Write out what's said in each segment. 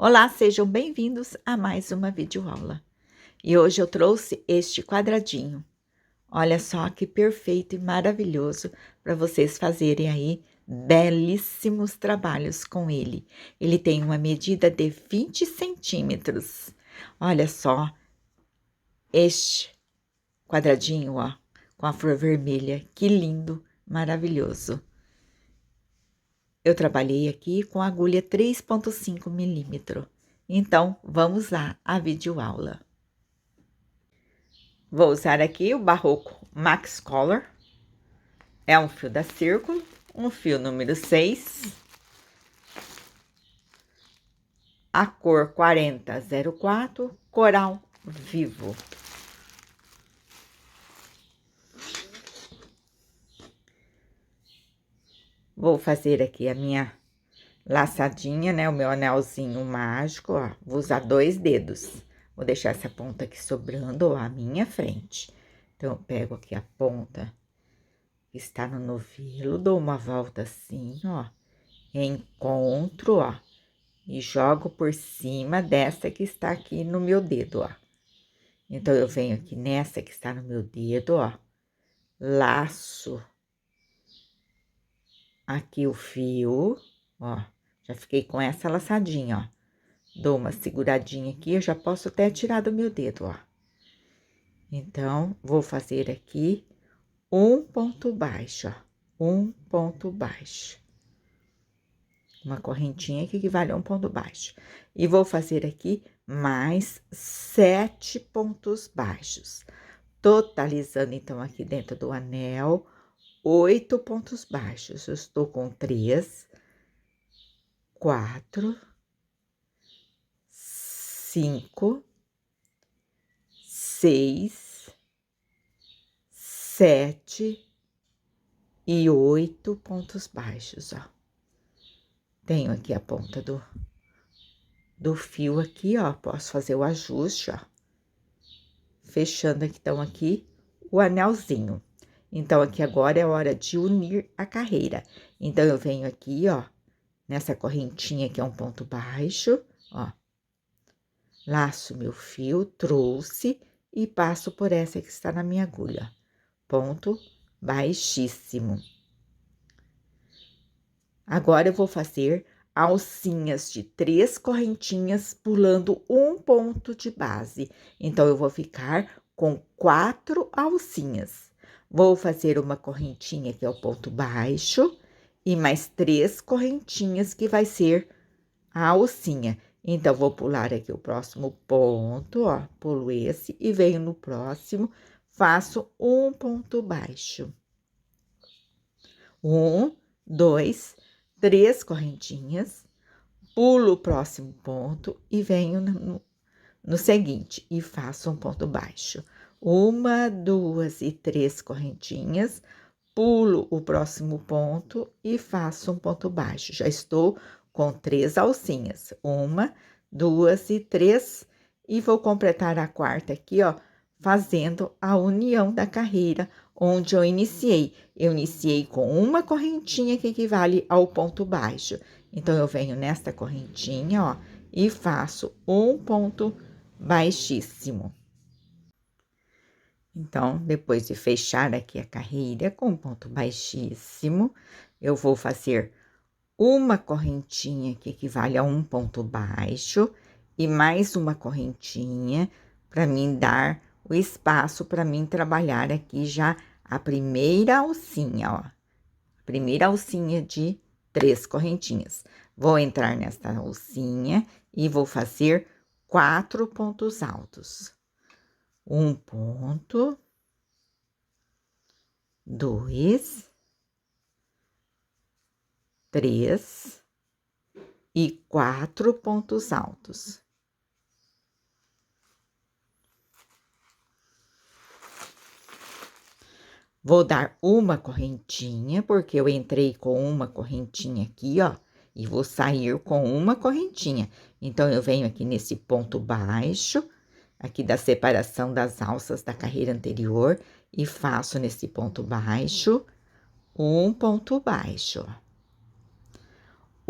Olá, sejam bem-vindos a mais uma videoaula. E hoje eu trouxe este quadradinho. Olha só que perfeito e maravilhoso para vocês fazerem aí belíssimos trabalhos com ele. Ele tem uma medida de 20 centímetros. Olha só este quadradinho, ó, com a flor vermelha. Que lindo, maravilhoso. Eu trabalhei aqui com agulha 3,5 milímetro. Então, vamos lá à videoaula. Vou usar aqui o Barroco Max Color. É um fio da Círculo, um fio número 6. A cor 4004, Coral Vivo. Vou fazer aqui a minha laçadinha, né? O meu anelzinho mágico, ó. Vou usar 2 dedos. Vou deixar essa ponta aqui sobrando, ó, à minha frente. Então, eu pego aqui a ponta que está no novelo, dou uma volta assim, ó. Encontro, ó. E jogo por cima dessa que está aqui no meu dedo, ó. Então, eu venho aqui nessa que está no meu dedo, ó. Laço aqui o fio, ó. Já fiquei com essa laçadinha, ó. Dou uma seguradinha aqui, eu já posso até tirar do meu dedo, ó. Então, vou fazer aqui um ponto baixo, ó. Um ponto baixo. Uma correntinha que equivale a um ponto baixo. E vou fazer aqui mais 7 pontos baixos. Totalizando, então, aqui dentro do anel, 8 pontos baixos. Eu estou com 3, 4, 5, 6, 7 e 8 pontos baixos, ó. Tenho aqui a ponta do fio aqui, ó, posso fazer o ajuste, ó. Fechando aqui, então, aqui o anelzinho. Então, aqui agora é hora de unir a carreira. Então, eu venho aqui, ó, nessa correntinha que é um ponto baixo, ó. Laço meu fio, trouxe e passo por essa que está na minha agulha. Ponto baixíssimo. Agora, eu vou fazer alcinhas de 3 correntinhas, pulando um ponto de base. Então, eu vou ficar com 4 alcinhas. Vou fazer uma correntinha, que é o ponto baixo, e mais 3 correntinhas, que vai ser a alcinha. Então, vou pular aqui o próximo ponto, ó, pulo esse e venho no próximo, faço um ponto baixo. 1, 2, 3 correntinhas, pulo o próximo ponto e venho no seguinte, e faço um ponto baixo. 1, 2 e 3 correntinhas, pulo o próximo ponto e faço um ponto baixo. Já estou com 3 alcinhas. 1, 2 e 3, e vou completar a quarta aqui, ó, fazendo a união da carreira onde eu iniciei. Eu iniciei com uma correntinha que equivale ao ponto baixo. Então, eu venho nesta correntinha, ó, e faço um ponto baixíssimo. Então, depois de fechar aqui a carreira com ponto baixíssimo, eu vou fazer uma correntinha que equivale a um ponto baixo e mais uma correntinha para mim dar o espaço para mim trabalhar aqui já a primeira alcinha, ó. A primeira alcinha de 3 correntinhas. Vou entrar nesta alcinha e vou fazer 4 pontos altos. Um ponto, 2, 3 e 4 pontos altos. Vou dar uma correntinha, porque eu entrei com uma correntinha aqui, ó, e vou sair com uma correntinha. Então, eu venho aqui nesse ponto baixo, aqui da separação das alças da carreira anterior, e faço nesse ponto baixo, um ponto baixo, ó.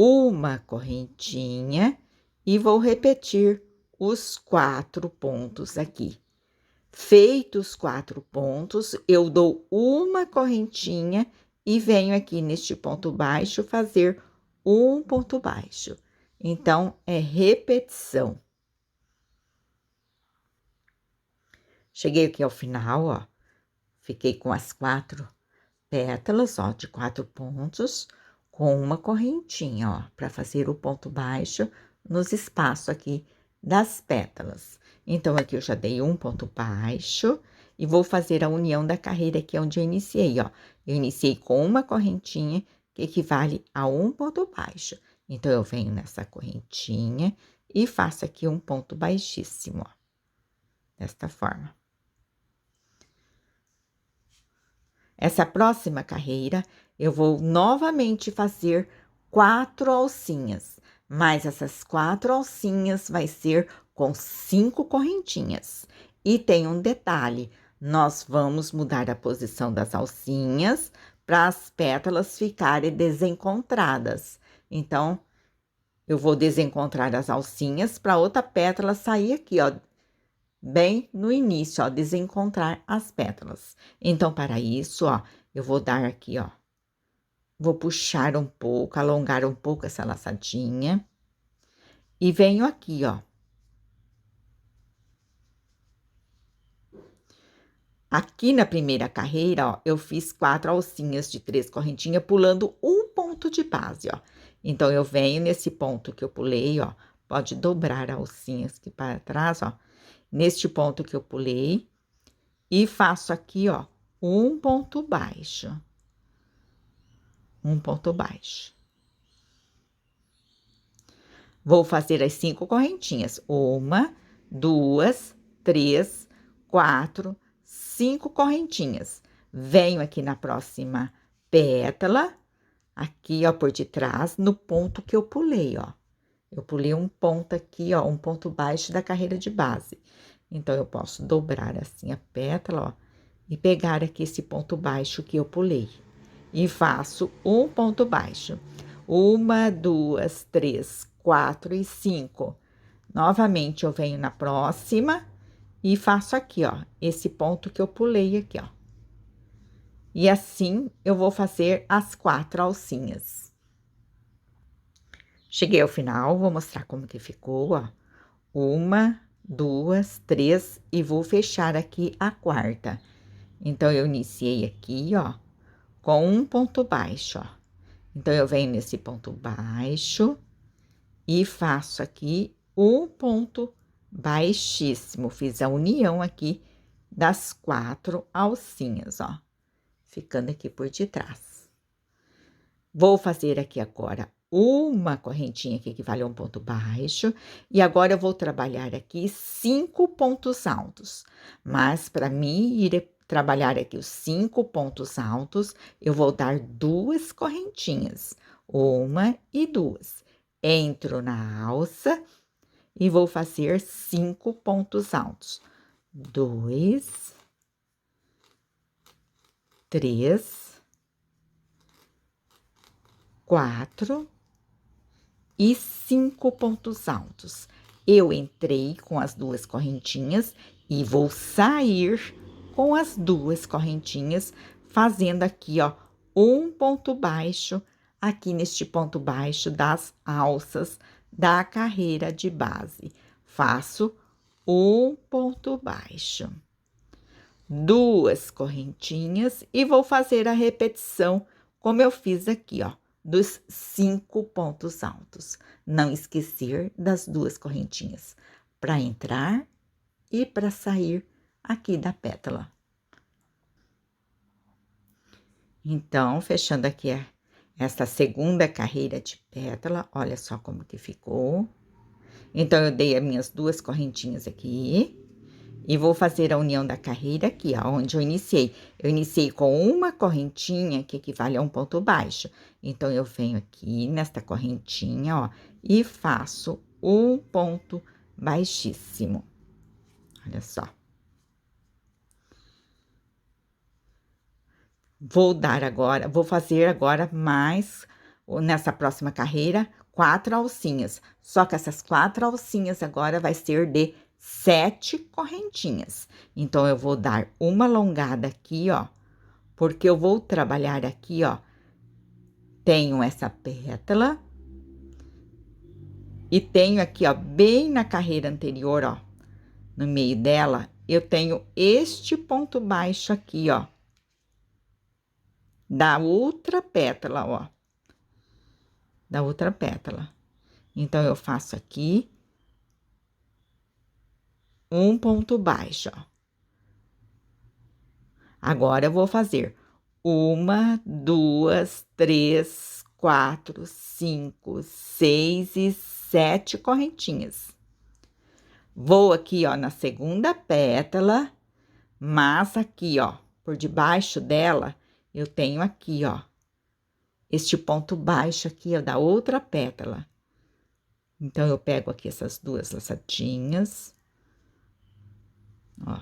Uma correntinha e vou repetir os 4 pontos aqui. Feitos os 4 pontos, eu dou uma correntinha e venho aqui neste ponto baixo fazer um ponto baixo. Então, é repetição. Cheguei aqui ao final, ó, fiquei com as 4 pétalas, ó, de 4 pontos, com uma correntinha, ó, para fazer o ponto baixo nos espaços aqui das pétalas. Então, aqui eu já dei um ponto baixo e vou fazer a união da carreira aqui onde eu iniciei, ó. Eu iniciei com uma correntinha, que equivale a um ponto baixo. Então, eu venho nessa correntinha e faço aqui um ponto baixíssimo, ó, desta forma. Essa próxima carreira, eu vou novamente fazer 4 alcinhas, mas essas 4 alcinhas vai ser com 5 correntinhas. E tem um detalhe, nós vamos mudar a posição das alcinhas para as pétalas ficarem desencontradas. Então, eu vou desencontrar as alcinhas para outra pétala sair aqui, ó, bem no início, ó, desencontrar as pétalas. Então, para isso, ó, eu vou dar aqui, ó, vou puxar um pouco, alongar um pouco essa laçadinha. E venho aqui, ó. Aqui na primeira carreira, ó, eu fiz 4 alcinhas de 3 correntinhas, pulando um ponto de base, ó. Então, eu venho nesse ponto que eu pulei, ó, pode dobrar a alcinhas aqui para trás, ó. Neste ponto que eu pulei, e faço aqui, ó, um ponto baixo. Um ponto baixo. Vou fazer as 5 correntinhas. 1, 2, 3, 4, 5 correntinhas. Venho aqui na próxima pétala, aqui, ó, por detrás, no ponto que eu pulei, ó. Eu pulei um ponto aqui, ó, um ponto baixo da carreira de base. Então, eu posso dobrar assim a pétala, ó, e pegar aqui esse ponto baixo que eu pulei. E faço um ponto baixo. 1, 2, 3, 4 e 5. Novamente, eu venho na próxima e faço aqui, ó, esse ponto que eu pulei aqui, ó. E assim, eu vou fazer as 4 alcinhas. Cheguei ao final, vou mostrar como que ficou, ó. 1, 2, 3 e vou fechar aqui a quarta. Então, eu iniciei aqui, ó, com um ponto baixo, ó. Então, eu venho nesse ponto baixo e faço aqui um ponto baixíssimo. Fiz a união aqui das 4 alcinhas, ó, ficando aqui por detrás. Vou fazer aqui agora uma correntinha que equivale a um ponto baixo, e agora eu vou trabalhar aqui 5 pontos altos. Mas para mim ir trabalhar aqui os 5 pontos altos, eu vou dar 2 correntinhas, 1 e 2. Entro na alça e vou fazer 5 pontos altos. 2, 3, 4 e 5 pontos altos. Eu entrei com as 2 correntinhas e vou sair com as 2 correntinhas, fazendo aqui, ó, um ponto baixo aqui neste ponto baixo das alças da carreira de base. Faço um ponto baixo, 2 correntinhas e vou fazer a repetição como eu fiz aqui, ó, dos 5 pontos altos. Não esquecer das 2 correntinhas para entrar e para sair aqui da pétala. Então, fechando aqui essa segunda carreira de pétala, olha só como que ficou. Então, eu dei as minhas 2 correntinhas aqui e vou fazer a união da carreira aqui, ó, onde eu iniciei. Eu iniciei com uma correntinha que equivale a um ponto baixo. Então, eu venho aqui nesta correntinha, ó, e faço um ponto baixíssimo. Olha só. Vou fazer agora mais, nessa próxima carreira, 4 alcinhas. Só que essas 4 alcinhas agora vai ser de 7 correntinhas. Então, eu vou dar uma alongada aqui, ó, porque eu vou trabalhar aqui, ó. Tenho essa pétala e tenho aqui, ó, bem na carreira anterior, ó, no meio dela, eu tenho este ponto baixo aqui, ó, da outra pétala, ó, da outra pétala. Então, eu faço aqui um ponto baixo, ó. Agora, eu vou fazer 1, 2, 3, 4, 5, 6 e 7 correntinhas. Vou aqui, ó, na segunda pétala, mas aqui, ó, por debaixo dela, eu tenho aqui, ó, este ponto baixo aqui, ó, da outra pétala. Então, eu pego aqui essas 2 laçadinhas, ó,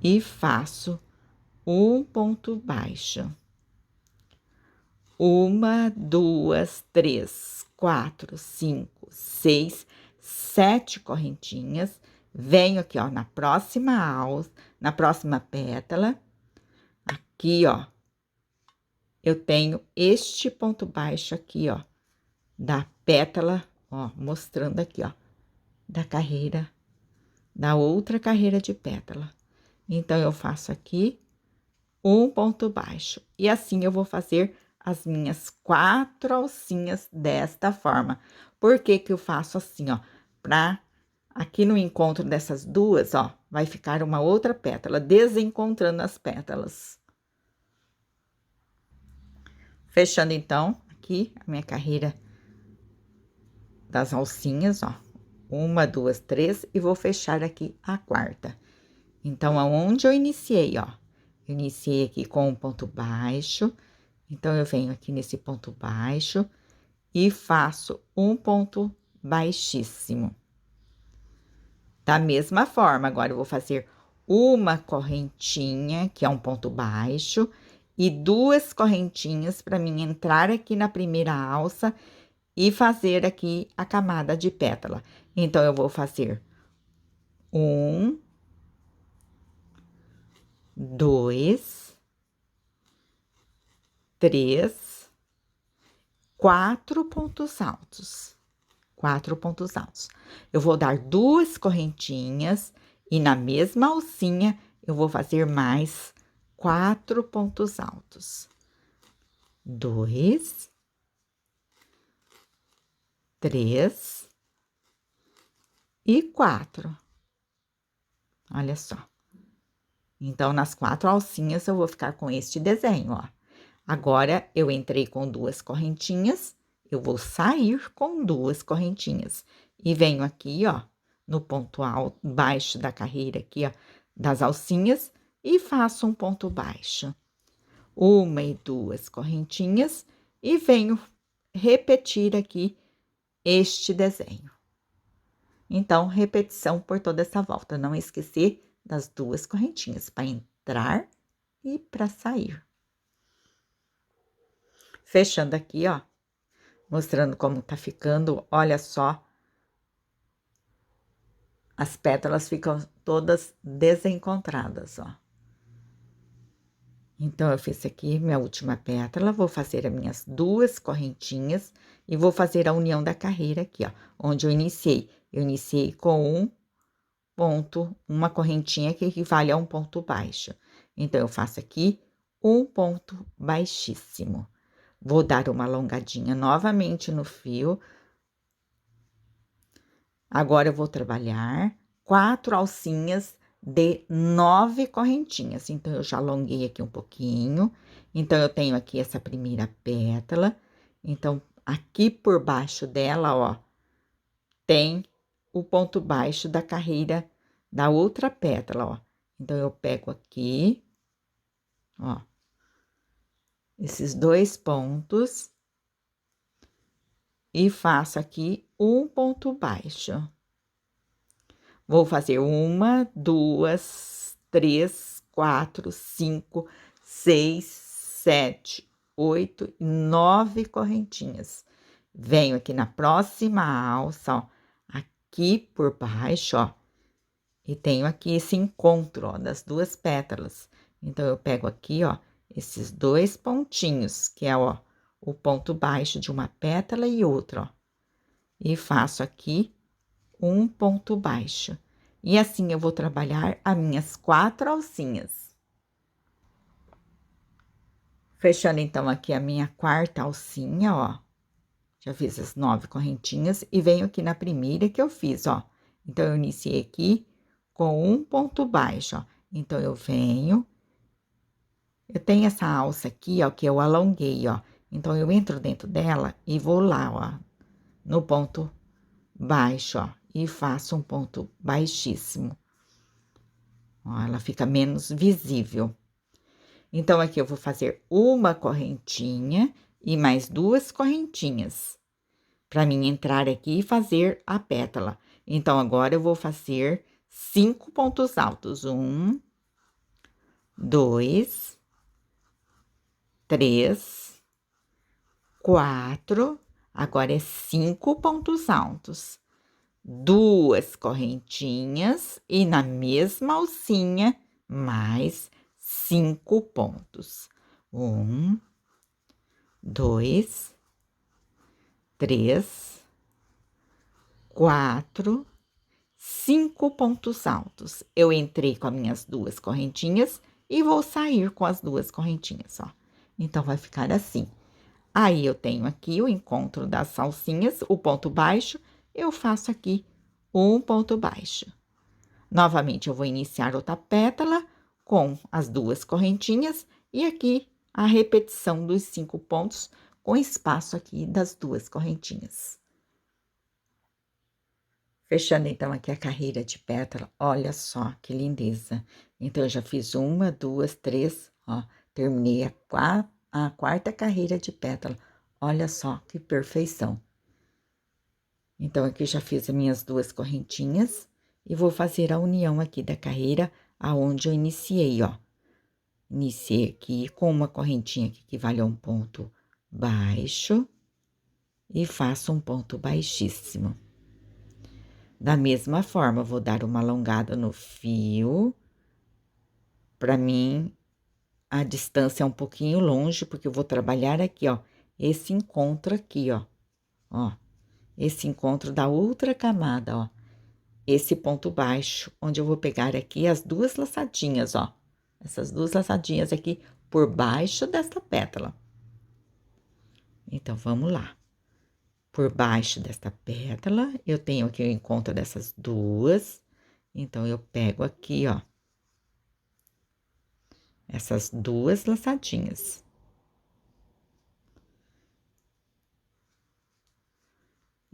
e faço um ponto baixo. 1, 2, 3, 4, 5, 6, 7 correntinhas. Venho aqui, ó, na próxima alça, na próxima pétala. Aqui, ó, eu tenho este ponto baixo aqui, ó, da pétala, ó, mostrando aqui, ó, da carreira, da outra carreira de pétala. Então, eu faço aqui um ponto baixo. E assim eu vou fazer as minhas 4 alcinhas desta forma. Por que que eu faço assim, ó? Pra aqui no encontro dessas duas, ó, vai ficar uma outra pétala, desencontrando as pétalas. Fechando, então, aqui a minha carreira das alcinhas, ó. 1, 2, 3, e vou fechar aqui a quarta. Então, aonde eu iniciei, ó. Eu iniciei aqui com um ponto baixo, então, eu venho aqui nesse ponto baixo e faço um ponto baixíssimo. Da mesma forma, agora eu vou fazer uma correntinha, que é um ponto baixo, e 2 correntinhas para mim entrar aqui na primeira alça e fazer aqui a camada de pétala. Então, eu vou fazer 1, 2, 3, 4 pontos altos. 4 pontos altos. Eu vou dar 2 correntinhas e na mesma alcinha eu vou fazer mais 4 pontos altos. 2, 3 e 4. Olha só. Então, nas 4 alcinhas eu vou ficar com este desenho, ó. Agora, eu entrei com 2 correntinhas, eu vou sair com 2 correntinhas. E venho aqui, ó, no ponto alto, baixo da carreira aqui, ó, das alcinhas, e faço um ponto baixo. 1 e 2 correntinhas, e venho repetir aqui este desenho. Então, repetição por toda essa volta. Não esquecer das 2 correntinhas, para entrar e para sair. Fechando aqui, ó, mostrando como tá ficando, olha só. As pétalas ficam todas desencontradas, ó. Então, eu fiz aqui minha última pétala, vou fazer as minhas 2 correntinhas e vou fazer a união da carreira aqui, ó, onde eu iniciei. Eu iniciei com um ponto, uma correntinha que equivale a um ponto baixo. Então, eu faço aqui um ponto baixíssimo. Vou dar uma alongadinha novamente no fio. Agora, eu vou trabalhar 4 alcinhas de 9 correntinhas. Então, eu já alonguei aqui um pouquinho. Então, eu tenho aqui essa primeira pétala. Então, aqui por baixo dela, ó, tem o ponto baixo da carreira da outra pétala, ó. Então, eu pego aqui, ó, esses 2 pontos e faço aqui um ponto baixo. Vou fazer 1, 2, 3, 4, 5, 6, 7, 8 e 9 correntinhas. Venho aqui na próxima alça, ó, aqui por baixo, ó, e tenho aqui esse encontro, ó, das duas pétalas. Então, eu pego aqui, ó, esses dois pontinhos, que é, ó, o ponto baixo de uma pétala e outra, ó, e faço aqui um ponto baixo. E assim eu vou trabalhar as minhas 4 alcinhas. Fechando, então, aqui a minha quarta alcinha, ó. Já fiz as 9 correntinhas e venho aqui na primeira que eu fiz, ó. Então, eu iniciei aqui com um ponto baixo, ó. Então, eu tenho essa alça aqui, ó, que eu alonguei, ó. Então, eu entro dentro dela e vou lá, ó, no ponto baixo, ó, e faço um ponto baixíssimo. Ó, ela fica menos visível. Então, aqui eu vou fazer uma correntinha e mais 2 correntinhas, para mim entrar aqui e fazer a pétala. Então, agora eu vou fazer 5 pontos altos. 1, 2, 3, 4, agora é 5 pontos altos. 2 correntinhas e na mesma alcinha, mais 5 pontos. 1, 2, 3, 4, 5 pontos altos. Eu entrei com as minhas 2 correntinhas e vou sair com as 2 correntinhas, ó. Então, vai ficar assim. Aí, eu tenho aqui o encontro das salsinhas, o ponto baixo, eu faço aqui um ponto baixo. Novamente, eu vou iniciar outra pétala com as 2 correntinhas e aqui a repetição dos 5 pontos com espaço aqui das 2 correntinhas. Fechando, então, aqui a carreira de pétala, olha só que lindeza. Então, eu já fiz 1, 2, 3, ó, terminei a quarta carreira de pétala. Olha só que perfeição. Então, aqui já fiz as minhas 2 correntinhas e vou fazer a união aqui da carreira aonde eu iniciei, ó. Iniciei aqui com uma correntinha que equivale a um ponto baixo e faço um ponto baixíssimo. Da mesma forma, vou dar uma alongada no fio. Para mim, a distância é um pouquinho longe, porque eu vou trabalhar aqui, ó, esse encontro aqui, ó. Ó, esse encontro da outra camada, ó. Esse ponto baixo, onde eu vou pegar aqui as 2 laçadinhas, ó. Essas 2 laçadinhas aqui por baixo desta pétala. Então, vamos lá. Por baixo desta pétala, eu tenho aqui o encontro dessas 2. Então, eu pego aqui, ó, essas 2 laçadinhas.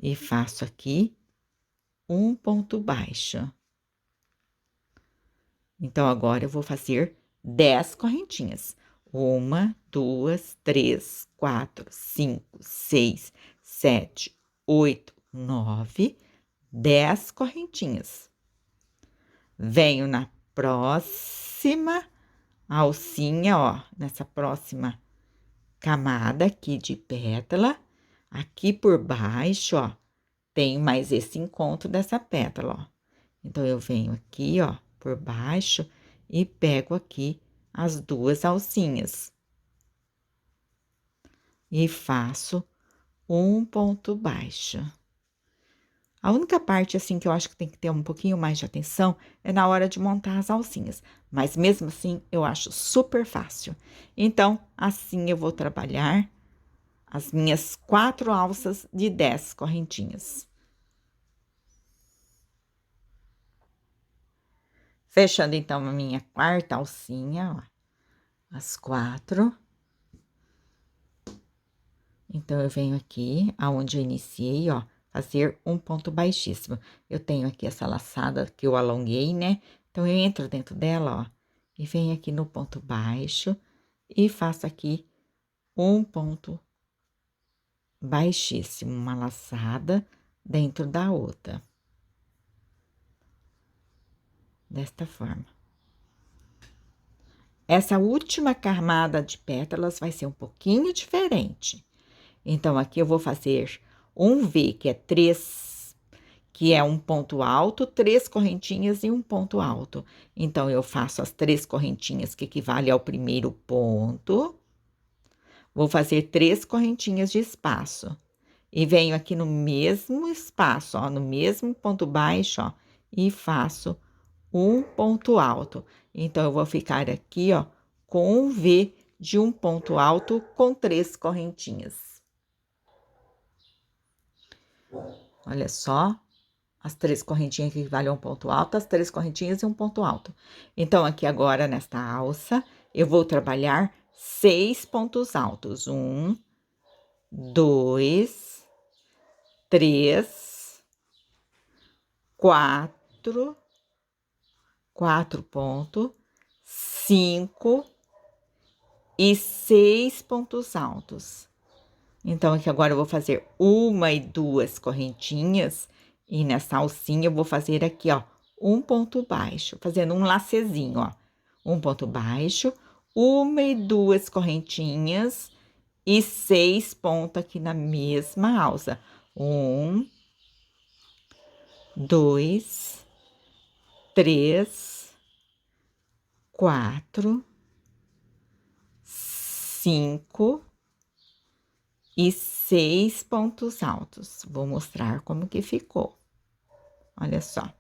E faço aqui um ponto baixo. Então, agora eu vou fazer 10 correntinhas. 1, 2, 3, 4, 5, 6, 7, 8, 9, 10 correntinhas. Venho na próxima alcinha, ó, nessa próxima camada aqui de pétala, aqui por baixo, ó, tenho mais esse encontro dessa pétala, ó. Então, eu venho aqui, ó, por baixo e pego aqui as 2 alcinhas. E faço um ponto baixo. A única parte, assim, que eu acho que tem que ter um pouquinho mais de atenção é na hora de montar as alcinhas. Mas, mesmo assim, eu acho super fácil. Então, assim, eu vou trabalhar as minhas 4 alças de 10 correntinhas. Fechando, então, a minha quarta alcinha, ó, as 4. Então, eu venho aqui, aonde eu iniciei, ó, fazer um ponto baixíssimo. Eu tenho aqui essa laçada que eu alonguei, né? Então, eu entro dentro dela, ó, e venho aqui no ponto baixo e faço aqui um ponto baixíssimo, uma laçada dentro da outra. Desta forma. Essa última camada de pétalas vai ser um pouquinho diferente. Então, aqui eu vou fazer um V, que é 3, que é um ponto alto, 3 correntinhas e um ponto alto. Então, eu faço as 3 correntinhas, que equivale ao primeiro ponto. Vou fazer 3 correntinhas de espaço. E venho aqui no mesmo espaço, ó, no mesmo ponto baixo, ó, e faço um ponto alto. Então, eu vou ficar aqui, ó, com um V de um ponto alto com 3 correntinhas. Olha só, as 3 correntinhas que equivalem a um ponto alto, as 3 correntinhas e um ponto alto. Então, aqui agora, nesta alça, eu vou trabalhar 6 pontos altos. 1, 2, 3, 4, 4 pontos, 5 e 6 pontos altos. Então, aqui agora eu vou fazer 1 e 2 correntinhas, e nessa alcinha eu vou fazer aqui, ó, um ponto baixo, fazendo um lacezinho, ó. Um ponto baixo, 1 e 2 correntinhas e 6 pontos aqui na mesma alça. 1, 2, 3, 4, 5 e 6 pontos altos. Vou mostrar como que ficou. Olha só.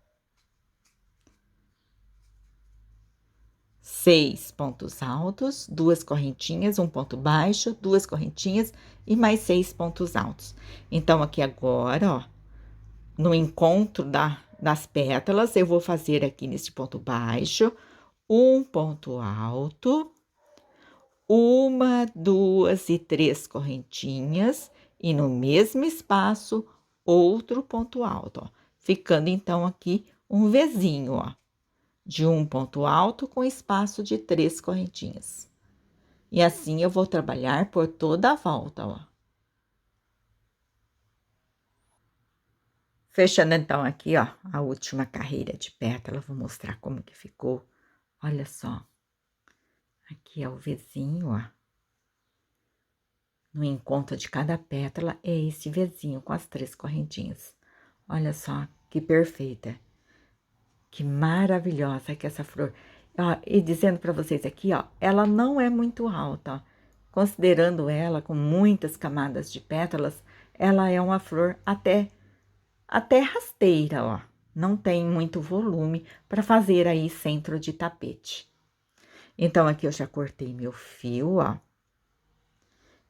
6 pontos altos, 2 correntinhas, um ponto baixo, 2 correntinhas e mais 6 pontos altos. Então, aqui agora, ó, no encontro das pétalas, eu vou fazer aqui nesse ponto baixo, um ponto alto, 1, 2 e 3 correntinhas, e no mesmo espaço, outro ponto alto, ó. Ficando, então, aqui um Vzinho, ó, de um ponto alto com espaço de 3 correntinhas. E assim eu vou trabalhar por toda a volta, ó. Fechando, então, aqui, ó, a última carreira de pétala, vou mostrar como que ficou. Olha só. Aqui é o Vzinho, ó. No encontro de cada pétala é esse Vzinho com as 3 correntinhas. Olha só que perfeita. Que maravilhosa que essa flor. Ó, e dizendo para vocês aqui, ó, ela não é muito alta, ó. Considerando ela com muitas camadas de pétalas, ela é uma flor até rasteira, ó. Não tem muito volume para fazer aí centro de tapete. Então, aqui eu já cortei meu fio, ó.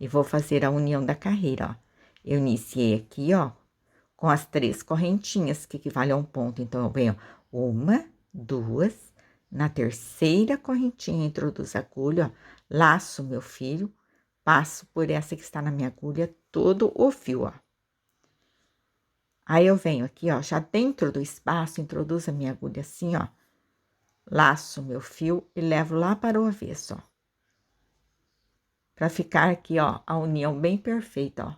E vou fazer a união da carreira, ó. Eu iniciei aqui, ó, com as 3 correntinhas, que equivale a um ponto. Então, eu venho 1, 2, na terceira correntinha, introduzo a agulha, ó, laço meu fio, passo por essa que está na minha agulha, todo o fio, ó. Aí, eu venho aqui, ó, já dentro do espaço, introduzo a minha agulha assim, ó, laço meu fio e levo lá para o avesso, ó. Pra ficar aqui, ó, a união bem perfeita, ó,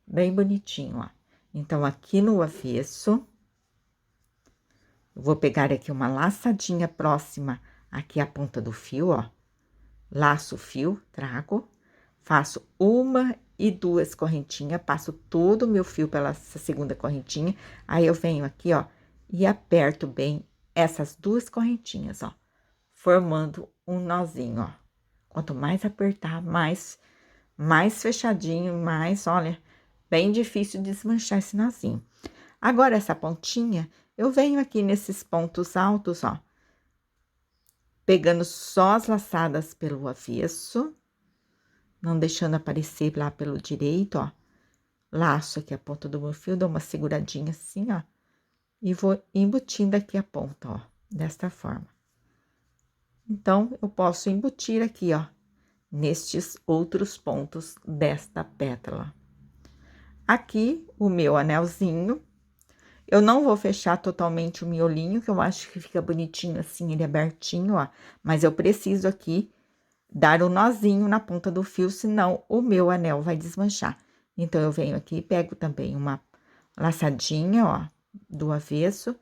bem bonitinho, ó. Então, aqui no avesso, eu vou pegar aqui uma laçadinha próxima aqui à ponta do fio, ó. Laço o fio, trago, faço 1 e 2 correntinhas, passo todo o meu fio pela segunda correntinha, aí eu venho aqui, ó, e aperto bem essas 2 correntinhas, ó, formando um nozinho, ó. Quanto mais apertar, mais fechadinho, mais, olha, bem difícil desmanchar esse nozinho. Agora, essa pontinha, eu venho aqui nesses pontos altos, ó, pegando só as laçadas pelo avesso, não deixando aparecer lá pelo direito, ó. Laço aqui a ponta do meu fio, dou uma seguradinha assim, ó, e vou embutindo aqui a ponta, ó, desta forma. Então, eu posso embutir aqui, ó, nestes outros pontos desta pétala. Aqui, o meu anelzinho, eu não vou fechar totalmente o miolinho, que eu acho que fica bonitinho assim, ele abertinho, ó. Mas eu preciso aqui dar um nozinho na ponta do fio, senão o meu anel vai desmanchar. Então, eu venho aqui e pego também uma laçadinha, ó, do avesso,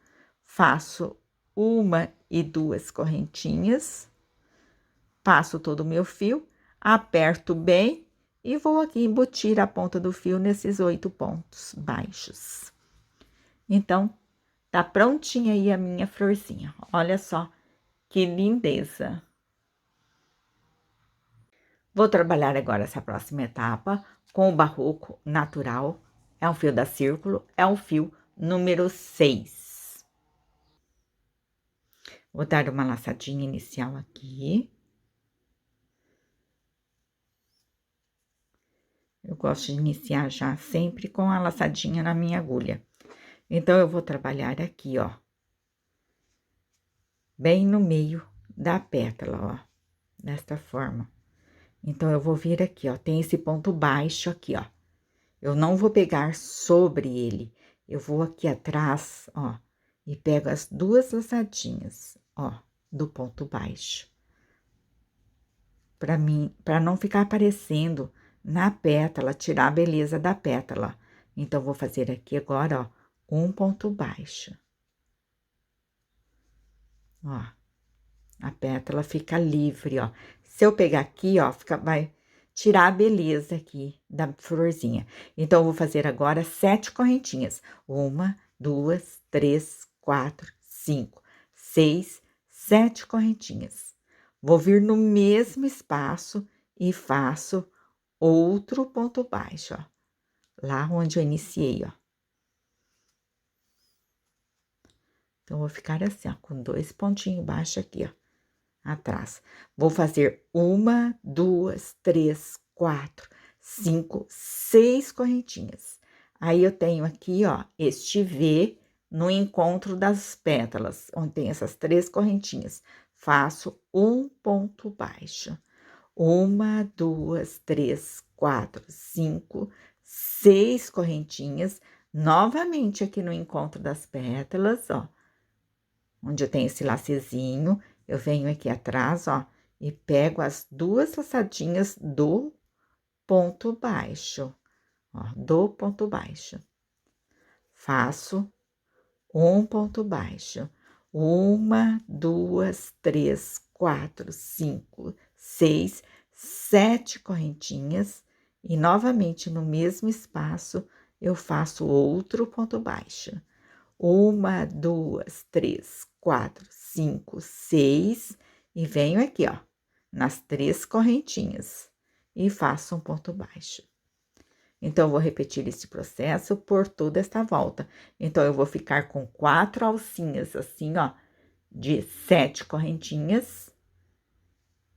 faço 1 e 2 correntinhas, passo todo o meu fio, aperto bem e vou aqui embutir a ponta do fio nesses 8 pontos baixos. Então, tá prontinha aí a minha florzinha. Olha só que lindeza! Vou trabalhar agora essa próxima etapa com o barroco natural. É um fio da Círculo, é um fio número 6. Vou dar uma laçadinha inicial aqui. Eu gosto de iniciar já sempre com a laçadinha na minha agulha. Então, eu vou trabalhar aqui, ó, bem no meio da pétala, ó, desta forma. Então, eu vou vir aqui, ó, tem esse ponto baixo aqui, ó. Eu não vou pegar sobre ele, eu vou aqui atrás, ó, e pego as 2 laçadinhas, ó, do ponto baixo. Para não ficar aparecendo na pétala, tirar a beleza da pétala. Então, vou fazer aqui agora, ó, um ponto baixo. Ó, a pétala fica livre, ó. Se eu pegar aqui, ó, vai tirar a beleza aqui da florzinha. Então, eu vou fazer agora 7 correntinhas. 1, 2, 3, 4, 5, 6, 7 correntinhas. Vou vir no mesmo espaço e faço outro ponto baixo, ó. Lá onde eu iniciei, ó. Então, vou ficar assim, ó, com 2 pontinhos baixos aqui, ó, atrás. Vou fazer 1, 2, 3, 4, 5, 6 correntinhas. Aí, eu tenho aqui, ó, este V no encontro das pétalas, onde tem essas 3 correntinhas. Faço um ponto baixo. 1, 2, 3, 4, 5, 6 correntinhas. Novamente, aqui no encontro das pétalas, ó. Onde eu tenho esse lacezinho, eu venho aqui atrás, ó, e pego as 2 laçadinhas do ponto baixo, ó, do ponto baixo. Faço um ponto baixo. 1, 2, 3, 4, 5, 6, 7 correntinhas. E novamente, no mesmo espaço, eu faço outro ponto baixo. 1, 2, 3, 4, 5, 6, e venho aqui, ó, nas 3 correntinhas, e faço um ponto baixo. Então, eu vou repetir esse processo por toda esta volta. Então, eu vou ficar com 4 alcinhas, assim, ó, de 7 correntinhas,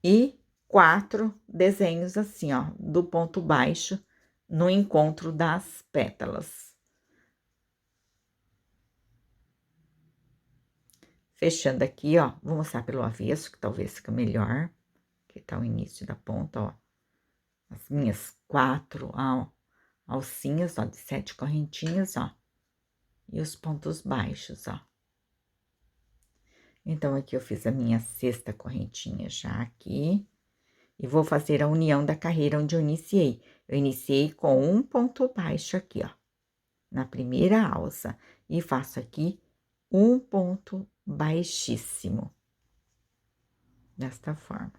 e 4 desenhos, assim, ó, do ponto baixo, no encontro das pétalas. Fechando aqui, ó, vou mostrar pelo avesso, que talvez fique melhor, que tá o início da ponta, ó. As minhas 4 alcinhas, ó, de 7 correntinhas, ó. E os pontos baixos, ó. Então, aqui eu fiz a minha 6ª correntinha já aqui. E vou fazer a união da carreira onde eu iniciei. Eu iniciei com um ponto baixo aqui, ó. Na primeira alça. E faço aqui um ponto baixíssimo, desta forma.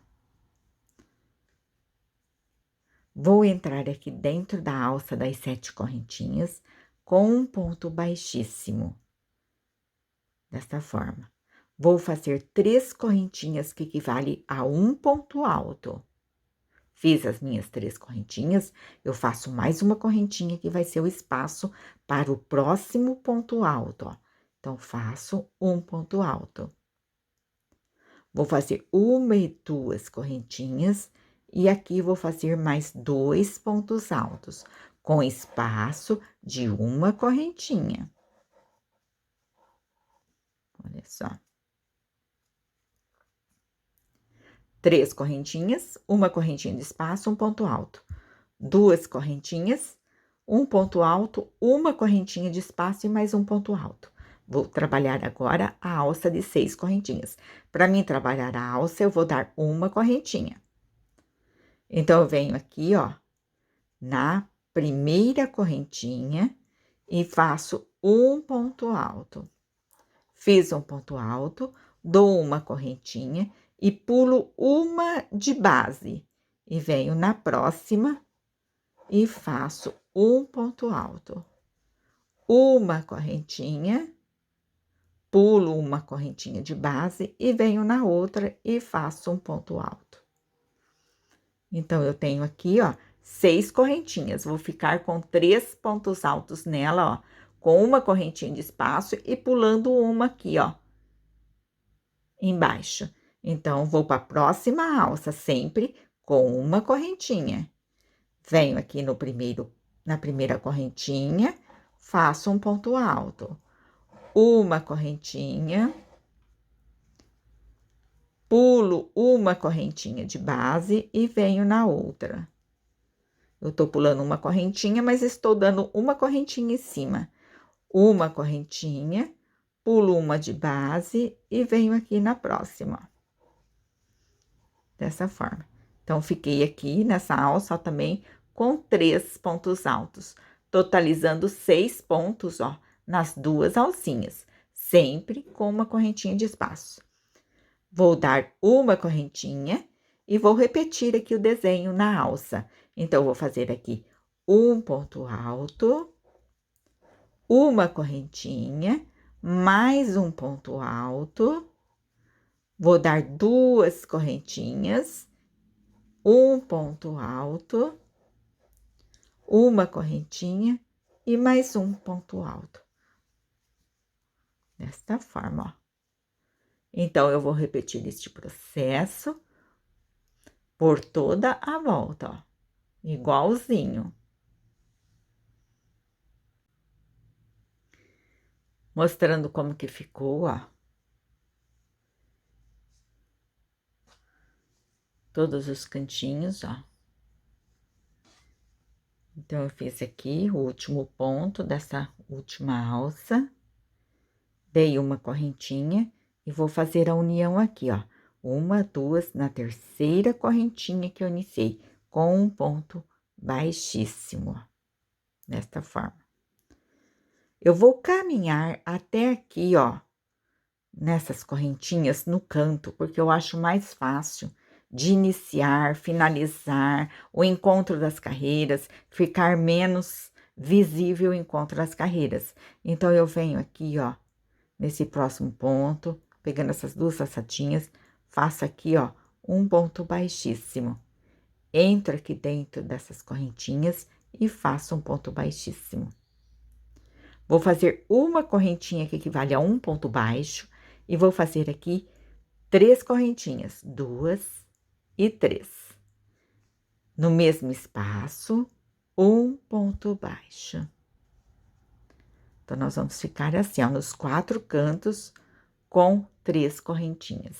Vou entrar aqui dentro da alça das 7 correntinhas com um ponto baixíssimo, desta forma. Vou fazer 3 correntinhas que equivale a um ponto alto. Fiz as minhas 3 correntinhas, eu faço mais uma correntinha que vai ser o espaço para o próximo ponto alto, ó. Então, faço um ponto alto. Vou fazer 1 e 2 correntinhas, e aqui vou fazer mais 2 pontos altos, com espaço de uma correntinha. Olha só. 3 correntinhas, uma correntinha de espaço, um ponto alto. 2 correntinhas, um ponto alto, uma correntinha de espaço e mais um ponto alto. Vou trabalhar agora a alça de 6 correntinhas. Para mim trabalhar a alça, eu vou dar uma correntinha. Então, eu venho aqui, ó, na primeira correntinha e faço um ponto alto. Fiz um ponto alto, dou uma correntinha e pulo uma de base. E venho na próxima e faço um ponto alto. Uma correntinha, pulo uma correntinha de base e venho na outra e faço um ponto alto. Então, eu tenho aqui, ó, 6 correntinhas. Vou ficar com 3 pontos altos nela, ó, com uma correntinha de espaço e pulando uma aqui, ó, embaixo. Então, vou para a próxima alça, sempre com uma correntinha. Venho aqui na primeira correntinha, faço um ponto alto. Uma correntinha, pulo uma correntinha de base e venho na outra. Eu tô pulando uma correntinha, mas estou dando uma correntinha em cima. Uma correntinha, pulo uma de base e venho aqui na próxima. Dessa forma. Então, fiquei aqui nessa alça ó, também com 3 pontos altos, totalizando 6 pontos, ó, nas 2 alcinhas, sempre com uma correntinha de espaço. Vou dar uma correntinha e vou repetir aqui o desenho na alça. Então, vou fazer aqui um ponto alto, uma correntinha, mais um ponto alto, vou dar 2 correntinhas, um ponto alto, uma correntinha e mais um ponto alto. Desta forma, ó. Então, eu vou repetir este processo por toda a volta, ó, igualzinho. Mostrando como que ficou, ó. Todos os cantinhos, ó. Então, eu fiz aqui o último ponto dessa última alça. Dei uma correntinha e vou fazer a união aqui, ó. Uma, duas, na terceira correntinha que eu iniciei, com um ponto baixíssimo, ó. Desta forma. Eu vou caminhar até aqui, ó, nessas correntinhas no canto, porque eu acho mais fácil de iniciar, finalizar o encontro das carreiras, ficar menos visível o encontro das carreiras. Então, eu venho aqui, ó, nesse próximo ponto, pegando essas 2 laçadinhas, faço aqui, ó, um ponto baixíssimo. Entro aqui dentro dessas correntinhas e faço um ponto baixíssimo. Vou fazer uma correntinha que equivale a um ponto baixo e vou fazer aqui 3 correntinhas, 2 e 3. No mesmo espaço, um ponto baixo. Então, nós vamos ficar assim, ó, nos 4 cantos com 3 correntinhas.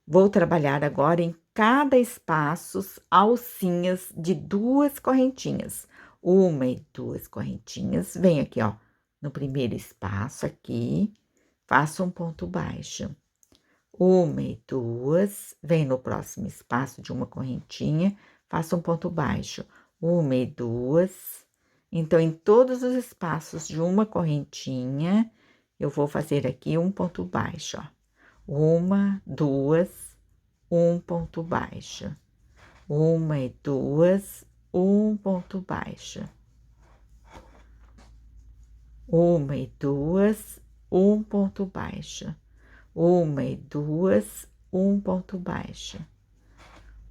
Vou trabalhar agora em cada espaço alcinhas de 2 correntinhas. Uma e 2 correntinhas, venho aqui, ó, no primeiro espaço aqui, faço um ponto baixo. Uma e 2, venho no próximo espaço de uma correntinha, faço um ponto baixo. Uma e 2. Então, em todos os espaços de uma correntinha, eu vou fazer aqui um ponto baixo, ó. Uma, 2, um ponto baixo. Uma e 2, um ponto baixo. Uma e 2, um ponto baixo. Uma e 2, um ponto baixo.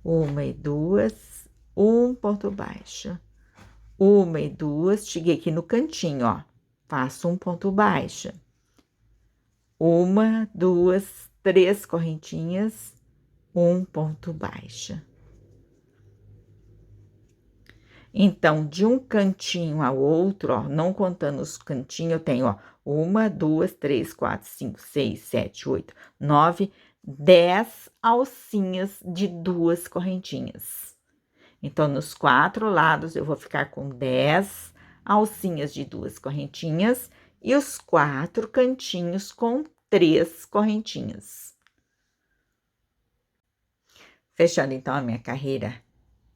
Uma e 2, um ponto baixo. Uma e 2, cheguei aqui no cantinho, ó. Faço um ponto baixo. Uma, 2, 3 correntinhas, um ponto baixo. Então, de um cantinho ao outro, ó, não contando os cantinhos, eu tenho, ó, 1, 2, 3, 4, 5, 6, 7, 8, 9, 10 alcinhas de 2 correntinhas. Então, nos 4 lados, eu vou ficar com 10 alcinhas de 2 correntinhas e os 4 cantinhos com 3 correntinhas. Fechando, então, a minha carreira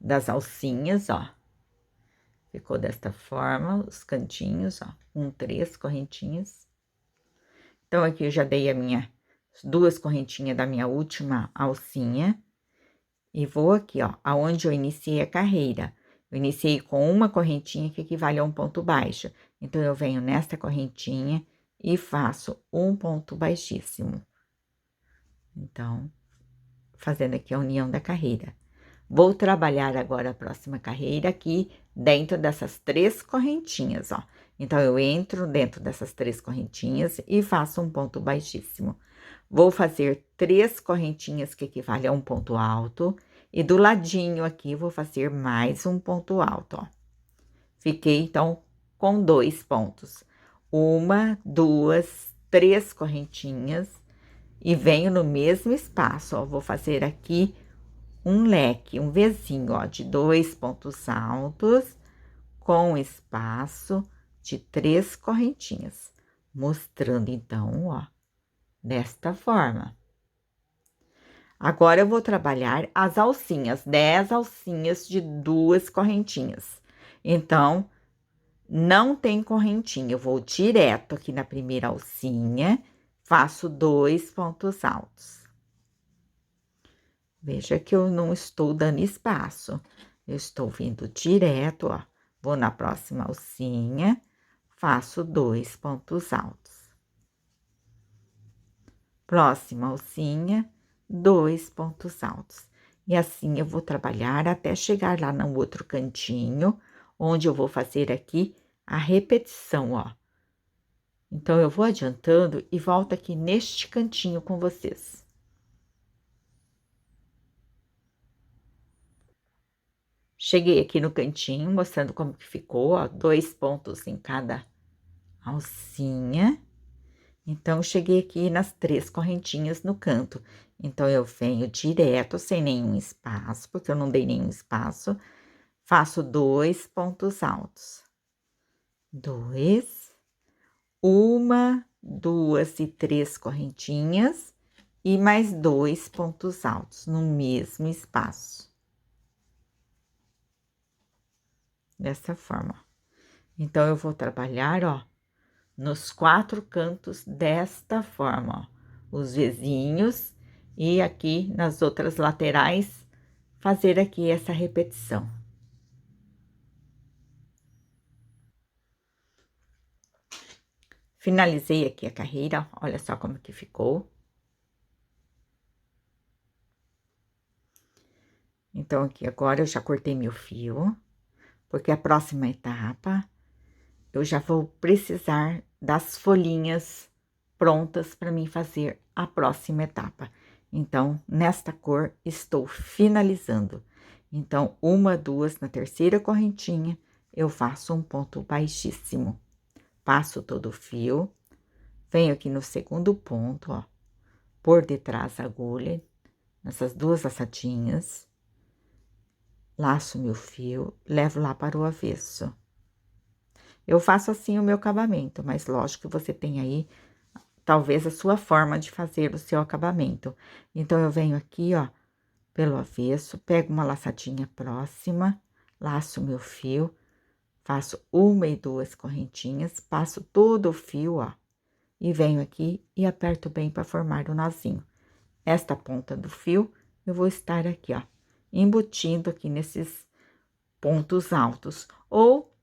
das alcinhas, ó. Ficou desta forma, os cantinhos, ó, com 3 correntinhas. Então, aqui eu já dei as 2 correntinhas da minha última alcinha. E vou aqui, ó, aonde eu iniciei a carreira. Eu iniciei com uma correntinha que equivale a um ponto baixo. Então, eu venho nesta correntinha e faço um ponto baixíssimo. Então, fazendo aqui a união da carreira. Vou trabalhar agora a próxima carreira aqui dentro dessas 3 correntinhas, ó. Então, eu entro dentro dessas 3 correntinhas e faço um ponto baixíssimo. Vou fazer 3 correntinhas que equivalem a um ponto alto e do ladinho aqui vou fazer mais um ponto alto, ó. Fiquei, então, com 2 pontos. 1, 2, 3 correntinhas e venho no mesmo espaço, ó. Vou fazer aqui um leque, um Vzinho, ó, de 2 pontos altos com espaço de 3 correntinhas, mostrando então, ó, desta forma. Agora eu vou trabalhar as alcinhas, 10 alcinhas de 2 correntinhas. Então, não tem correntinha, eu vou direto aqui na primeira alcinha, faço 2 pontos altos. Veja que eu não estou dando espaço, eu estou vindo direto, ó. Vou na próxima alcinha, faço 2 pontos altos. Próxima alcinha, 2 pontos altos. E assim eu vou trabalhar até chegar lá no outro cantinho, onde eu vou fazer aqui a repetição, ó. Então, eu vou adiantando e volto aqui neste cantinho com vocês. Cheguei aqui no cantinho, mostrando como que ficou, ó, 2 pontos em cada alcinha. Então, cheguei aqui nas 3 correntinhas no canto. Então, eu venho direto, sem nenhum espaço, porque eu não dei nenhum espaço. Faço 2 pontos altos. 2, 1, 2 e 3 correntinhas. E mais 2 pontos altos no mesmo espaço. Dessa forma. Então, eu vou trabalhar, ó, nos 4 cantos desta forma, ó, os vizinhos e aqui nas outras laterais, fazer aqui essa repetição. Finalizei aqui a carreira, olha só como que ficou. Então, aqui agora eu já cortei meu fio, porque a próxima etapa eu já vou precisar das folhinhas prontas para mim fazer a próxima etapa. Então, nesta cor, estou finalizando. Então, 1, 2, na terceira correntinha, eu faço um ponto baixíssimo. Passo todo o fio, venho aqui no segundo ponto, ó, por detrás da agulha, nessas 2 laçadinhas, laço meu fio, levo lá para o avesso. Eu faço assim o meu acabamento, mas lógico que você tem aí, talvez, a sua forma de fazer o seu acabamento. Então, eu venho aqui, ó, pelo avesso, pego uma laçadinha próxima, laço meu fio, faço 1 e 2 correntinhas, passo todo o fio, ó, e venho aqui e aperto bem para formar o nozinho. Esta ponta do fio, eu vou estar aqui, ó, embutindo aqui nesses pontos altos. Ou,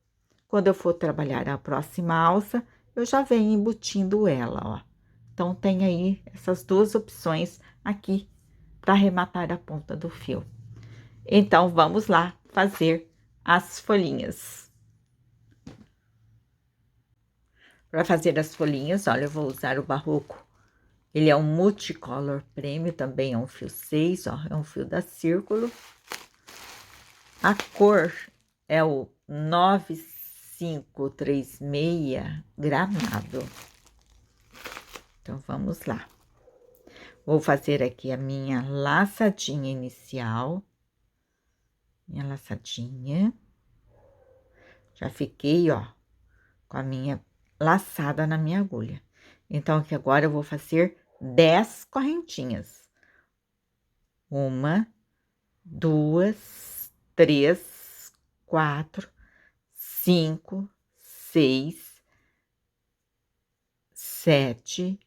quando eu for trabalhar a próxima alça, eu já venho embutindo ela, ó. Então, tem aí essas 2 opções aqui para arrematar a ponta do fio. Então, vamos lá fazer as folhinhas. Para fazer as folhinhas, olha, eu vou usar o Barroco. Ele é um Multicolor Premium, também é um fio 6, ó, é um fio da Círculo. A cor é o 9536 Granado. Então, vamos lá. Vou fazer aqui a minha laçadinha inicial. Minha laçadinha. Já fiquei, ó, com a minha laçada na minha agulha. Então, aqui agora eu vou fazer 10 correntinhas. 1, 2, 3, 4, 5, 6, 7,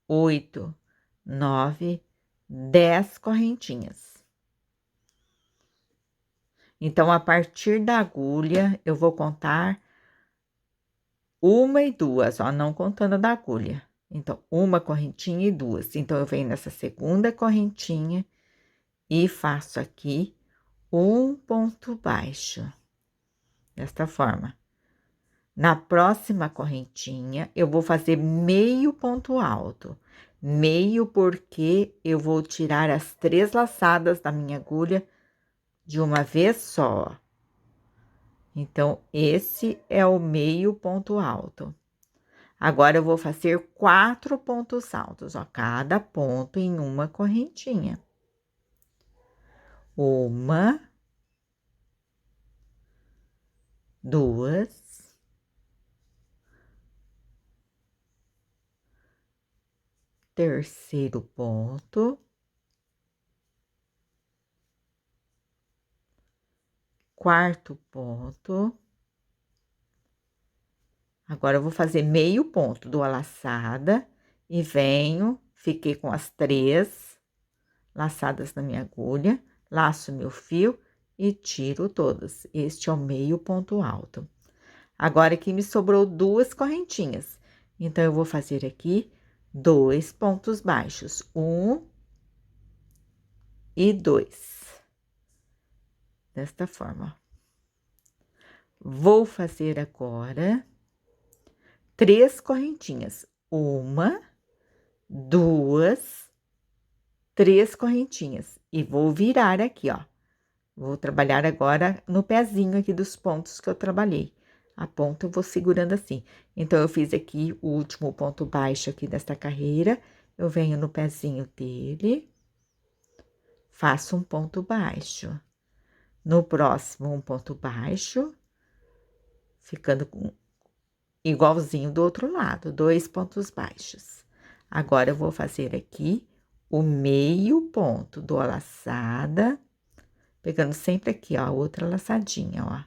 8, 9, 10 correntinhas. Então, a partir da agulha, eu vou contar uma e duas, ó, não contando da agulha. Então, uma correntinha e duas. Então, eu venho nessa segunda correntinha e faço aqui um ponto baixo, desta forma. Na próxima correntinha, eu vou fazer meio ponto alto. Meio porque eu vou tirar as 3 laçadas da minha agulha de uma vez só. Então, esse é o meio ponto alto. Agora, eu vou fazer 4 pontos altos, ó, cada ponto em uma correntinha. Uma, duas, terceiro ponto, quarto ponto. Agora, eu vou fazer meio ponto, dou a laçada e venho, fiquei com as 3 laçadas na minha agulha, laço meu fio e tiro todas. Este é o meio ponto alto. Agora, aqui me sobrou 2 correntinhas. Então, eu vou fazer aqui 2 pontos baixos, 1 e 2. Desta forma, ó. Vou fazer agora 3 correntinhas. 1, 2, 3 correntinhas. E vou virar aqui, ó. Vou trabalhar agora no pezinho aqui dos pontos que eu trabalhei. A ponta eu vou segurando assim. Então, eu fiz aqui o último ponto baixo aqui desta carreira. Eu venho no pezinho dele, faço um ponto baixo. No próximo, um ponto baixo, ficando igualzinho do outro lado, 2 pontos baixos. Agora, eu vou fazer aqui o meio ponto, dou a laçada, pegando sempre aqui, ó, a outra laçadinha, ó.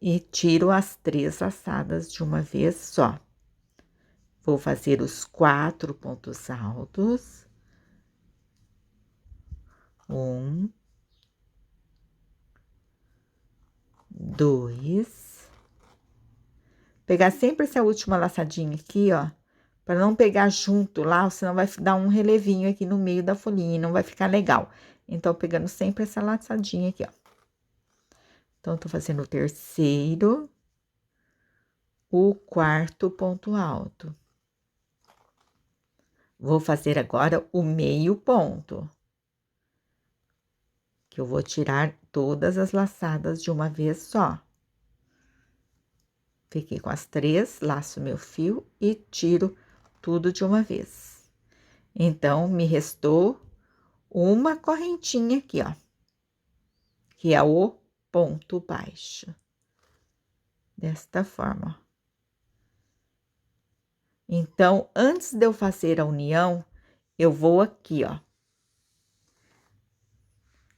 E tiro as 3 laçadas de uma vez só. Vou fazer os 4 pontos altos. 1, 2. Pegar sempre essa última laçadinha aqui, ó, para não pegar junto lá, senão vai dar um relevinho aqui no meio da folhinha e não vai ficar legal. Então, pegando sempre essa laçadinha aqui, ó. Então, tô fazendo o terceiro, o quarto ponto alto. Vou fazer agora o meio ponto, que eu vou tirar todas as laçadas de uma vez só. Fiquei com as 3, laço meu fio e tiro tudo de uma vez. Então, me restou uma correntinha aqui, ó, que é o ponto baixo. Desta forma, ó. Então, antes de eu fazer a união, eu vou aqui, ó.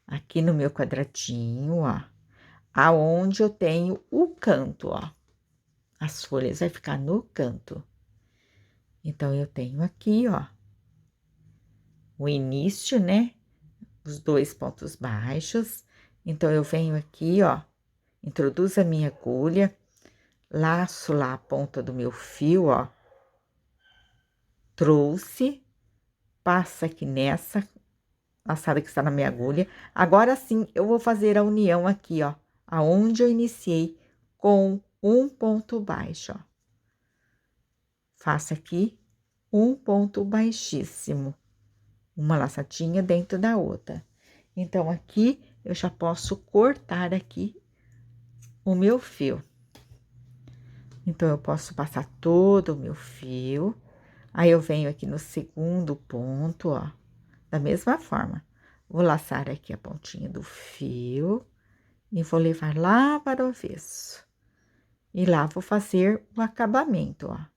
Aqui no meu quadradinho, ó, aonde eu tenho o canto, ó. As folhas vai ficar no canto. Então, eu tenho aqui, ó, o início, né? Os 2 pontos baixos. Então, eu venho aqui, ó, introduzo a minha agulha, laço lá a ponta do meu fio, ó. Trouxe, passa aqui nessa laçada que está na minha agulha. Agora sim, eu vou fazer a união aqui, ó, aonde eu iniciei com um ponto baixo, ó. Faço aqui um ponto baixíssimo, uma laçadinha dentro da outra. Então, aqui eu já posso cortar aqui o meu fio. Então, eu posso passar todo o meu fio. Aí, eu venho aqui no segundo ponto, ó, da mesma forma. Vou laçar aqui a pontinha do fio e vou levar lá para o avesso. E lá vou fazer o acabamento, ó.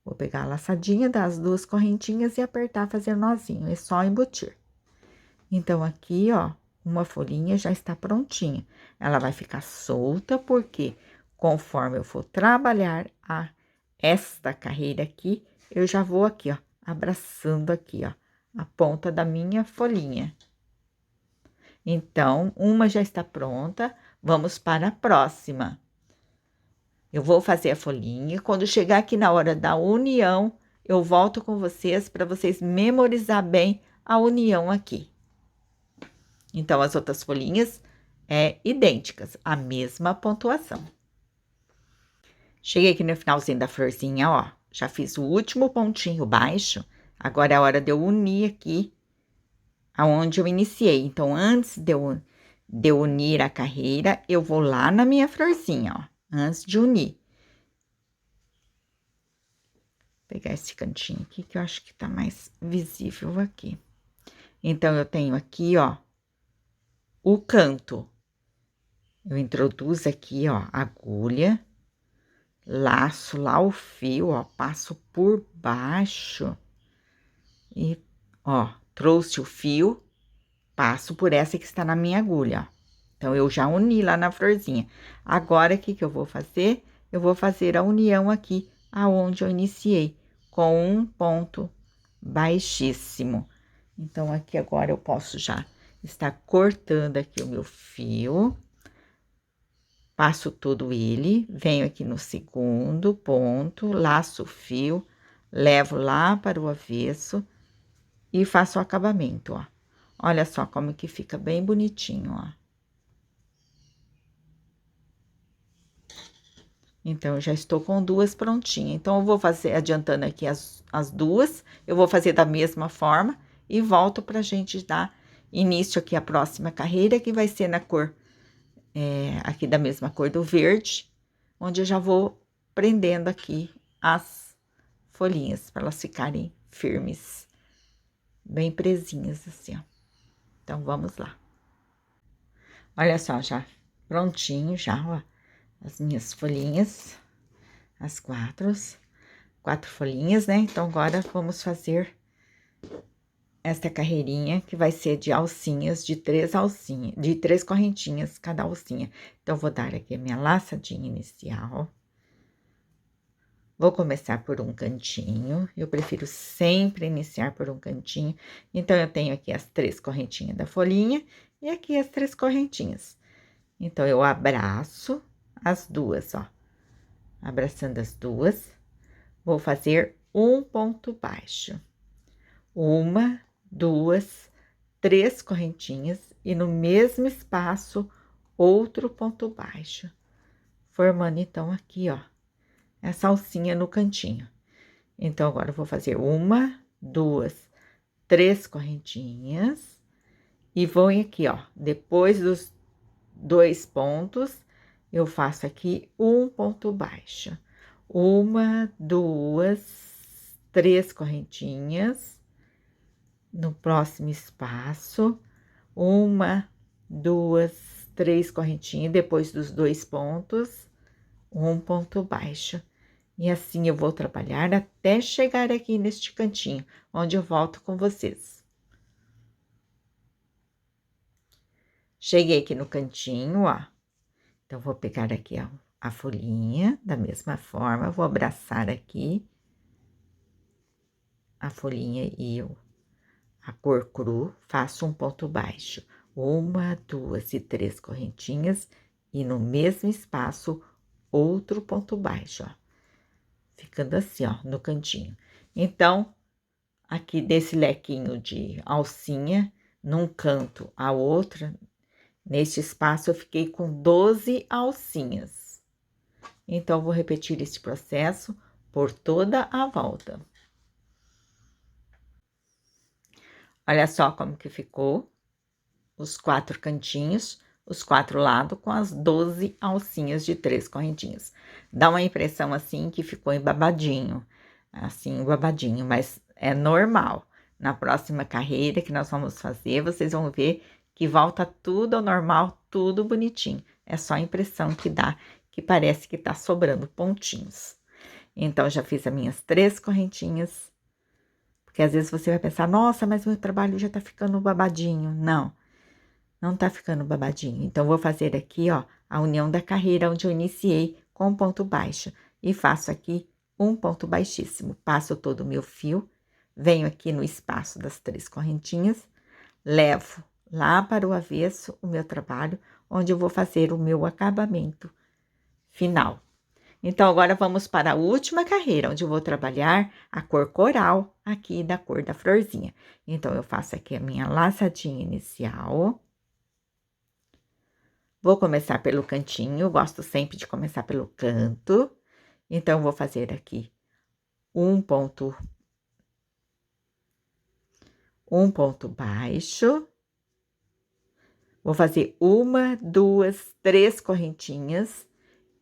Vou pegar a laçadinha das 2 correntinhas e apertar, fazer nozinho, é só embutir. Então, aqui, ó, uma folhinha já está prontinha. Ela vai ficar solta, porque conforme eu for trabalhar esta carreira aqui, eu já vou aqui, ó, abraçando aqui, ó, a ponta da minha folhinha. Então, uma já está pronta, vamos para a próxima. Eu vou fazer a folhinha, quando chegar aqui na hora da união, eu volto com vocês para vocês memorizar bem a união aqui. Então, as outras folhinhas idênticas, a mesma pontuação. Cheguei aqui no finalzinho da florzinha, ó, já fiz o último pontinho baixo, agora é a hora de eu unir aqui aonde eu iniciei. Então, antes de eu unir a carreira, eu vou lá na minha florzinha, ó, antes de unir. Vou pegar esse cantinho aqui, que eu acho que tá mais visível aqui. Então, eu tenho aqui, ó, o canto. Eu introduzo aqui, ó, a agulha, laço lá o fio, ó, passo por baixo e, ó, trouxe o fio, passo por essa que está na minha agulha, ó. Então, eu já uni lá na florzinha. Agora, o que que eu vou fazer? Eu vou fazer a união aqui, aonde eu iniciei, com um ponto baixíssimo. Então, aqui agora eu posso já estar cortando aqui o meu fio. Passo todo ele, venho aqui no segundo ponto, laço o fio, levo lá para o avesso e faço o acabamento, ó. Olha só como que fica bem bonitinho, ó. Então, eu já estou com duas prontinhas. Então, eu vou fazer, adiantando aqui as duas, eu vou fazer da mesma forma e volto pra gente dar início aqui à próxima carreira, que vai ser na cor, aqui da mesma cor do verde, onde eu já vou prendendo aqui as folhinhas, para elas ficarem firmes, bem presinhas assim, ó. Então, vamos lá. Olha só, já prontinho, já, ó, as minhas folhinhas, as quatro folhinhas, né? Então, agora vamos fazer esta carreirinha, que vai ser de alcinhas, de 3 alcinhas, de 3 correntinhas cada alcinha. Então, vou dar aqui a minha laçadinha inicial. Vou começar por um cantinho, eu prefiro sempre iniciar por um cantinho. Então, eu tenho aqui as 3 correntinhas da folhinha e aqui as 3 correntinhas. Então, eu abraço as duas, ó. Abraçando as duas, vou fazer um ponto baixo. Uma, duas, 3 correntinhas e no mesmo espaço, outro ponto baixo. Formando, então, aqui, ó, essa alcinha no cantinho. Então, agora eu vou fazer uma, duas, 3 correntinhas e vou aqui, ó, depois dos 2 pontos, eu faço aqui um ponto baixo. Uma, duas, 3 correntinhas. No próximo espaço, uma, duas, 3 correntinhas, depois dos 2 pontos, um ponto baixo. E assim eu vou trabalhar até chegar aqui neste cantinho, onde eu volto com vocês. Cheguei aqui no cantinho, ó. Então, vou pegar aqui a folhinha, da mesma forma, vou abraçar aqui a folhinha e a cor cru, faço um ponto baixo. Uma, duas e 3 correntinhas e no mesmo espaço, outro ponto baixo, ó. Ficando assim, ó, no cantinho. Então, aqui desse lequinho de alcinha, num canto a outra, neste espaço eu fiquei com 12 alcinhas. Então, vou repetir esse processo por toda a volta. Olha só como que ficou os 4 cantinhos, os 4 lados com as 12 alcinhas de 3 correntinhas. Dá uma impressão assim que ficou embabadinho, assim, embabadinho, mas é normal. Na próxima carreira que nós vamos fazer, vocês vão ver que volta tudo ao normal, tudo bonitinho. É só a impressão que dá, que parece que tá sobrando pontinhos. Então, já fiz as minhas 3 correntinhas, porque às vezes você vai pensar, nossa, mas meu trabalho já tá ficando babadinho. Não tá ficando babadinho. Então, vou fazer aqui, ó, a união da carreira onde eu iniciei com ponto baixo. E faço aqui um ponto baixíssimo. Passo todo o meu fio, venho aqui no espaço das 3 correntinhas, levo lá para o avesso o meu trabalho, onde eu vou fazer o meu acabamento final. Então, agora vamos para a última carreira, onde eu vou trabalhar a cor coral aqui da cor da florzinha. Então, eu faço aqui a minha laçadinha inicial. Vou começar pelo cantinho, gosto sempre de começar pelo canto. Então, vou fazer aqui um ponto baixo. Vou fazer 1, 2, 3 correntinhas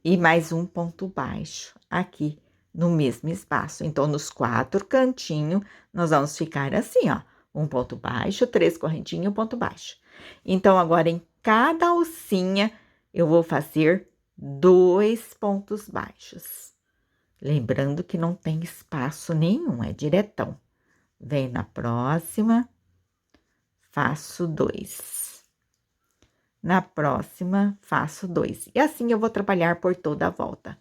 e mais um ponto baixo aqui no mesmo espaço. Então, nos 4 cantinhos, nós vamos ficar assim, ó, um ponto baixo, 3 correntinhas e um ponto baixo. Então, agora, em cada alcinha, eu vou fazer 2 pontos baixos. Lembrando que não tem espaço nenhum, é diretão. Vem na próxima, faço 2. Na próxima, faço 2. E assim eu vou trabalhar por toda a volta.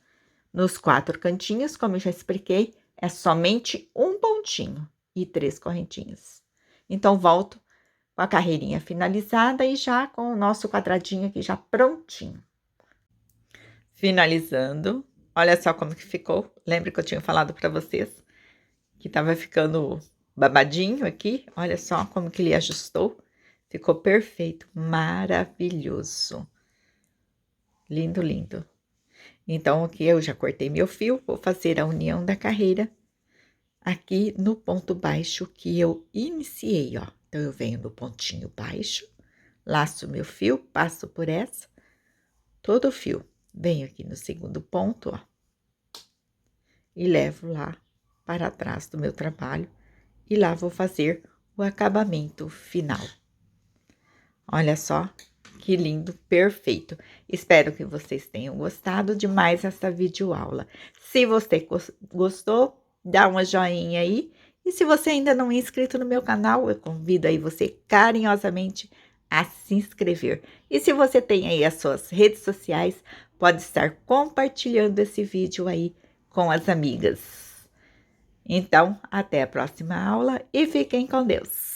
Nos 4 cantinhos, como eu já expliquei, é somente um pontinho e 3 correntinhas. Então, volto com a carreirinha finalizada e já com o nosso quadradinho aqui já prontinho. Finalizando, olha só como que ficou. Lembra que eu tinha falado para vocês que tava ficando babadinho aqui? Olha só como que ele ajustou. Ficou perfeito, maravilhoso. Lindo, lindo. Então, aqui eu já cortei meu fio, vou fazer a união da carreira aqui no ponto baixo que eu iniciei, ó. Então, eu venho no pontinho baixo, laço meu fio, passo por essa, todo o fio. Venho aqui no segundo ponto, ó. E levo lá para trás do meu trabalho. E lá vou fazer o acabamento final. Olha só que lindo, perfeito. Espero que vocês tenham gostado de mais essa videoaula. Se você gostou, dá uma joinha aí. E se você ainda não é inscrito no meu canal, eu convido aí você carinhosamente a se inscrever. E se você tem aí as suas redes sociais, pode estar compartilhando esse vídeo aí com as amigas. Então, até a próxima aula e fiquem com Deus.